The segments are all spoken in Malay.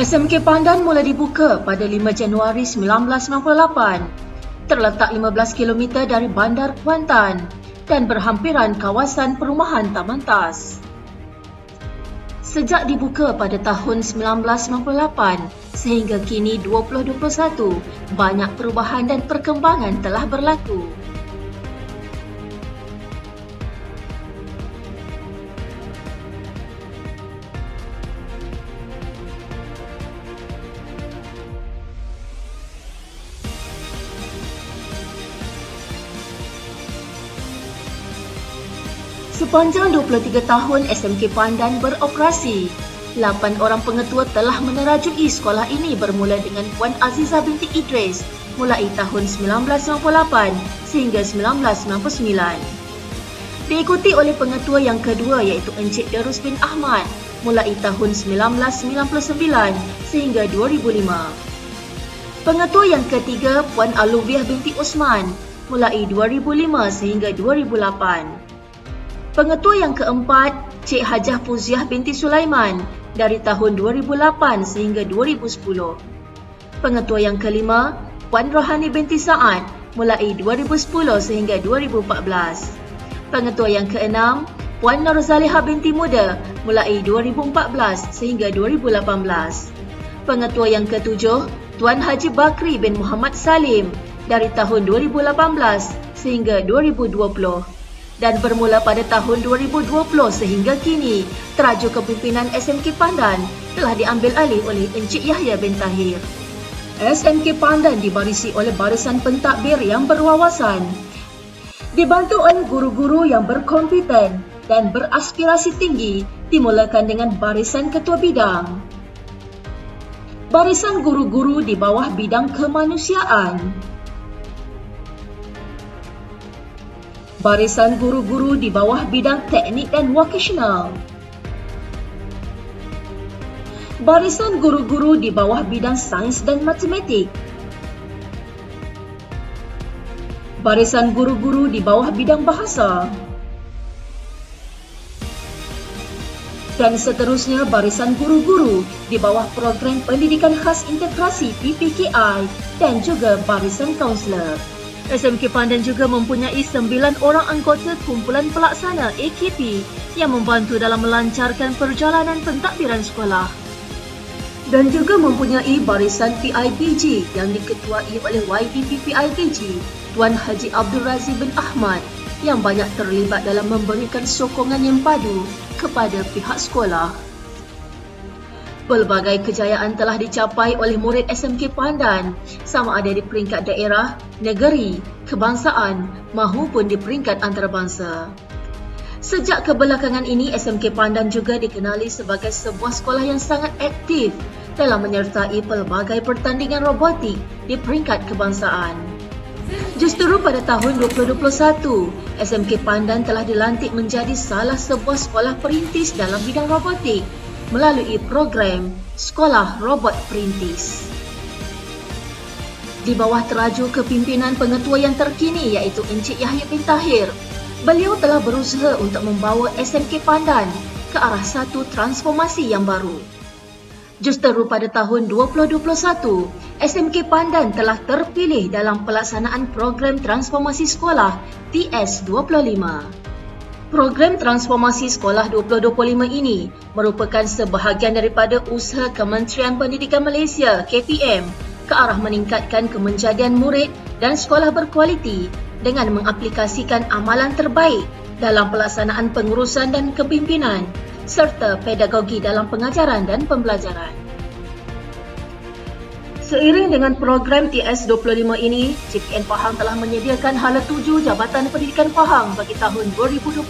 SMK Pandan mula dibuka pada 5 Januari 1998. Terletak 15 km dari Bandar Kuantan dan berhampiran kawasan perumahan Taman Tas. Sejak dibuka pada tahun 1998 sehingga kini 2021, banyak perubahan dan perkembangan telah berlaku. Sepanjang 23 tahun SMK Pandan beroperasi, 8 orang pengetua telah menerajui sekolah ini bermula dengan Puan Azizah binti Idris mulai tahun 1998 sehingga 1999. Diikuti oleh pengetua yang kedua iaitu Encik Darus bin Ahmad mulai tahun 1999 sehingga 2005. Pengetua yang ketiga Puan Alubiah binti Osman mulai 2005 sehingga 2008. Pengetua yang keempat, Cik Hajah Fuziah binti Sulaiman dari tahun 2008 sehingga 2010. Pengetua yang kelima, Puan Rohani binti Saad mulai 2010 sehingga 2014. Pengetua yang keenam, Puan Nur Zaliha binti Muda mulai 2014 sehingga 2018. Pengetua yang ketujuh, Tuan Haji Bakri bin Muhammad Salim dari tahun 2018 sehingga 2020. Dan bermula pada tahun 2020 sehingga kini, teraju kepimpinan SMK Pandan telah diambil alih oleh Encik Yahya bin Tahir. SMK Pandan dibarisi oleh barisan pentadbir yang berwawasan, dibantu oleh guru-guru yang berkompeten dan beraspirasi tinggi, dimulakan dengan barisan ketua bidang. Barisan guru-guru di bawah bidang kemanusiaan. Barisan guru-guru di bawah bidang teknik dan vokasional. Barisan guru-guru di bawah bidang sains dan matematik. Barisan guru-guru di bawah bidang bahasa. Dan seterusnya barisan guru-guru di bawah program pendidikan khas integrasi PPKI dan juga barisan kaunselor. SMK Pandan juga mempunyai 9 orang anggota kumpulan pelaksana AKP yang membantu dalam melancarkan perjalanan pentadbiran sekolah. Dan juga mempunyai barisan PIBG yang diketuai oleh YDP PIBG, Tuan Haji Abdul Razi bin Ahmad yang banyak terlibat dalam memberikan sokongan yang padu kepada pihak sekolah. Pelbagai kejayaan telah dicapai oleh murid SMK Pandan sama ada di peringkat daerah, negeri, kebangsaan mahupun di peringkat antarabangsa. Sejak kebelakangan ini, SMK Pandan juga dikenali sebagai sebuah sekolah yang sangat aktif dalam menyertai pelbagai pertandingan robotik di peringkat kebangsaan. Justru pada tahun 2021, SMK Pandan telah dilantik menjadi salah sebuah sekolah perintis dalam bidang robotik melalui program Sekolah Robot Perintis. Di bawah teraju kepimpinan pengetua yang terkini iaitu Encik Yahya bin Tahir, beliau telah berusaha untuk membawa SMK Pandan ke arah satu transformasi yang baru. Justru pada tahun 2021, SMK Pandan telah terpilih dalam pelaksanaan program transformasi sekolah TS25. Program Transformasi Sekolah 2025 ini merupakan sebahagian daripada usaha Kementerian Pendidikan Malaysia KPM ke arah meningkatkan kemenjadian murid dan sekolah berkualiti dengan mengaplikasikan amalan terbaik dalam pelaksanaan pengurusan dan kepimpinan serta pedagogi dalam pengajaran dan pembelajaran. Seiring dengan program TS25 ini, JPN Pahang telah menyediakan hala tuju Jabatan Pendidikan Pahang bagi tahun 2021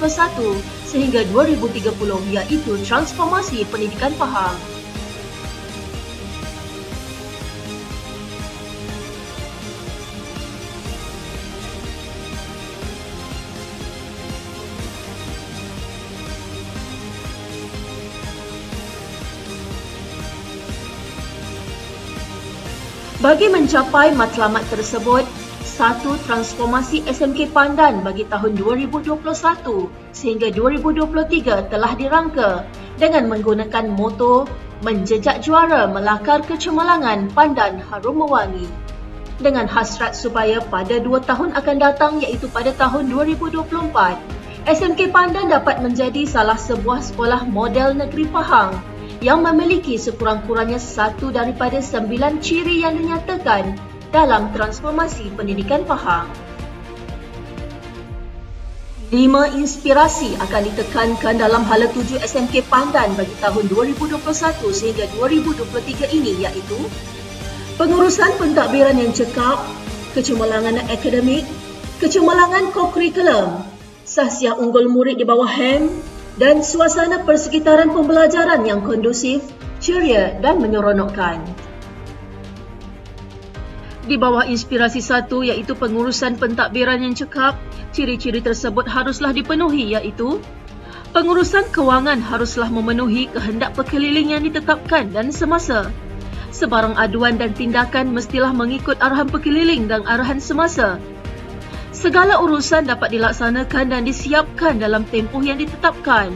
sehingga 2030 iaitu Transformasi Pendidikan Pahang. Bagi mencapai matlamat tersebut, satu transformasi SMK Pandan bagi tahun 2021 sehingga 2023 telah dirangka dengan menggunakan moto menjejak juara melakar kecemerlangan Pandan Harum Mewangi. Dengan hasrat supaya pada 2 tahun akan datang iaitu pada tahun 2024, SMK Pandan dapat menjadi salah sebuah sekolah model negeri Pahang yang memiliki sekurang-kurangnya satu daripada 9 ciri yang dinyatakan dalam transformasi pendidikan Pahang. 5 inspirasi akan ditekankan dalam hala tuju SMK Pandan bagi tahun 2021 sehingga 2023 ini iaitu pengurusan pentadbiran yang cekap, kecemerlangan akademik, kecemerlangan kokurikulum, sahsiah unggul murid di bawah HEM dan suasana persekitaran pembelajaran yang kondusif, ceria dan menyeronokkan. Di bawah inspirasi 1 iaitu pengurusan pentadbiran yang cekap, ciri-ciri tersebut haruslah dipenuhi iaitu pengurusan kewangan haruslah memenuhi kehendak pekeliling yang ditetapkan dan semasa. Sebarang aduan dan tindakan mestilah mengikut arahan pekeliling dan arahan semasa. Segala urusan dapat dilaksanakan dan disiapkan dalam tempoh yang ditetapkan.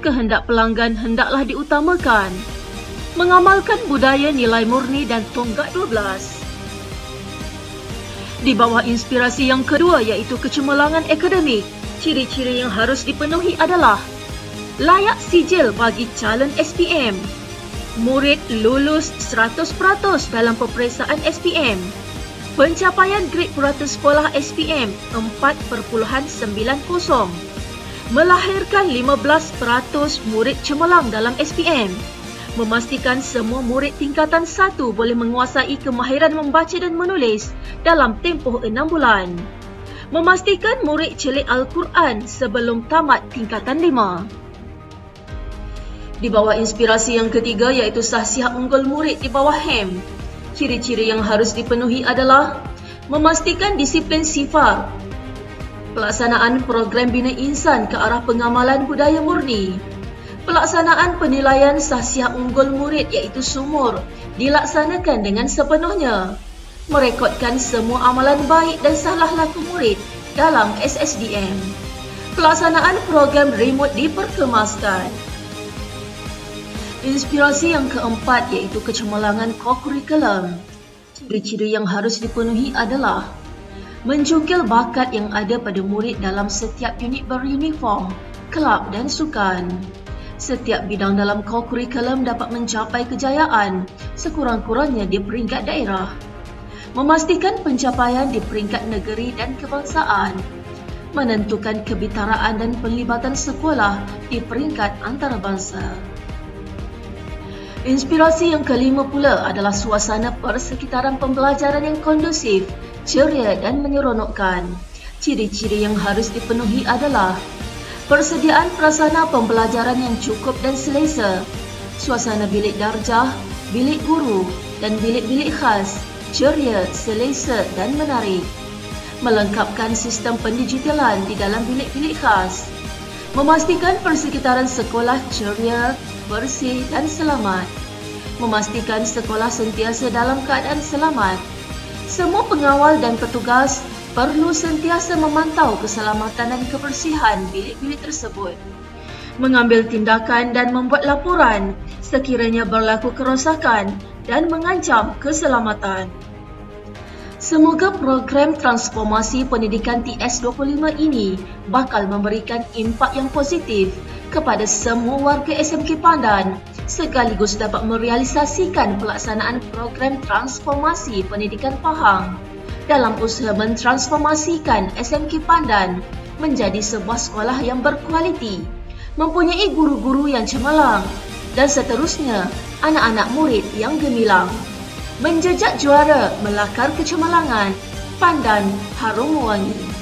Kehendak pelanggan hendaklah diutamakan. Mengamalkan budaya nilai murni dan tonggak 12. Di bawah inspirasi yang kedua iaitu kecemerlangan akademik, ciri-ciri yang harus dipenuhi adalah layak sijil bagi calon SPM. Murid lulus 100% dalam peperiksaan SPM. Pencapaian grade purata sekolah SPM 4.90. Melahirkan 15% murid cemerlang dalam SPM. Memastikan semua murid tingkatan 1 boleh menguasai kemahiran membaca dan menulis dalam tempoh 6 bulan. Memastikan murid celik Al-Quran sebelum tamat tingkatan 5. Di bawah inspirasi yang ketiga iaitu sahsiah unggul murid di bawah HEM. Ciri-ciri yang harus dipenuhi adalah memastikan disiplin sifar, pelaksanaan program bina insan ke arah pengamalan budaya murni, pelaksanaan penilaian sahsiah unggul murid iaitu sumur dilaksanakan dengan sepenuhnya, merekodkan semua amalan baik dan salah laku murid dalam SSDM, pelaksanaan program remote diperkemaskan. Inspirasi yang keempat iaitu kecemerlangan kokurikulum. Ciri-ciri yang harus dipenuhi adalah menjungkil bakat yang ada pada murid dalam setiap unit beruniform, kelab dan sukan. Setiap bidang dalam kokurikulum dapat mencapai kejayaan sekurang-kurangnya di peringkat daerah. Memastikan pencapaian di peringkat negeri dan kebangsaan. Menentukan kebitaraan dan penglibatan sekolah di peringkat antarabangsa. Inspirasi yang kelima pula adalah suasana persekitaran pembelajaran yang kondusif, ceria dan menyeronokkan. Ciri-ciri yang harus dipenuhi adalah persediaan prasarana pembelajaran yang cukup dan selesa, suasana bilik darjah, bilik guru dan bilik-bilik khas, ceria, selesa dan menarik. Melengkapkan sistem pendigitalan di dalam bilik-bilik khas. Memastikan persekitaran sekolah ceria, bersih dan selamat. Memastikan sekolah sentiasa dalam keadaan selamat. Semua pengawal dan petugas perlu sentiasa memantau keselamatan dan kebersihan bilik-bilik tersebut. Mengambil tindakan dan membuat laporan sekiranya berlaku kerosakan dan mengancam keselamatan. Semoga program transformasi pendidikan TS25 ini bakal memberikan impak yang positif kepada semua warga SMK Pandan sekaligus dapat merealisasikan pelaksanaan program transformasi pendidikan Pahang dalam usaha mentransformasikan SMK Pandan menjadi sebuah sekolah yang berkualiti, mempunyai guru-guru yang cemerlang dan seterusnya anak-anak murid yang gemilang. Menjejak juara melakar kecemerlangan Pandan Harum Mewangi.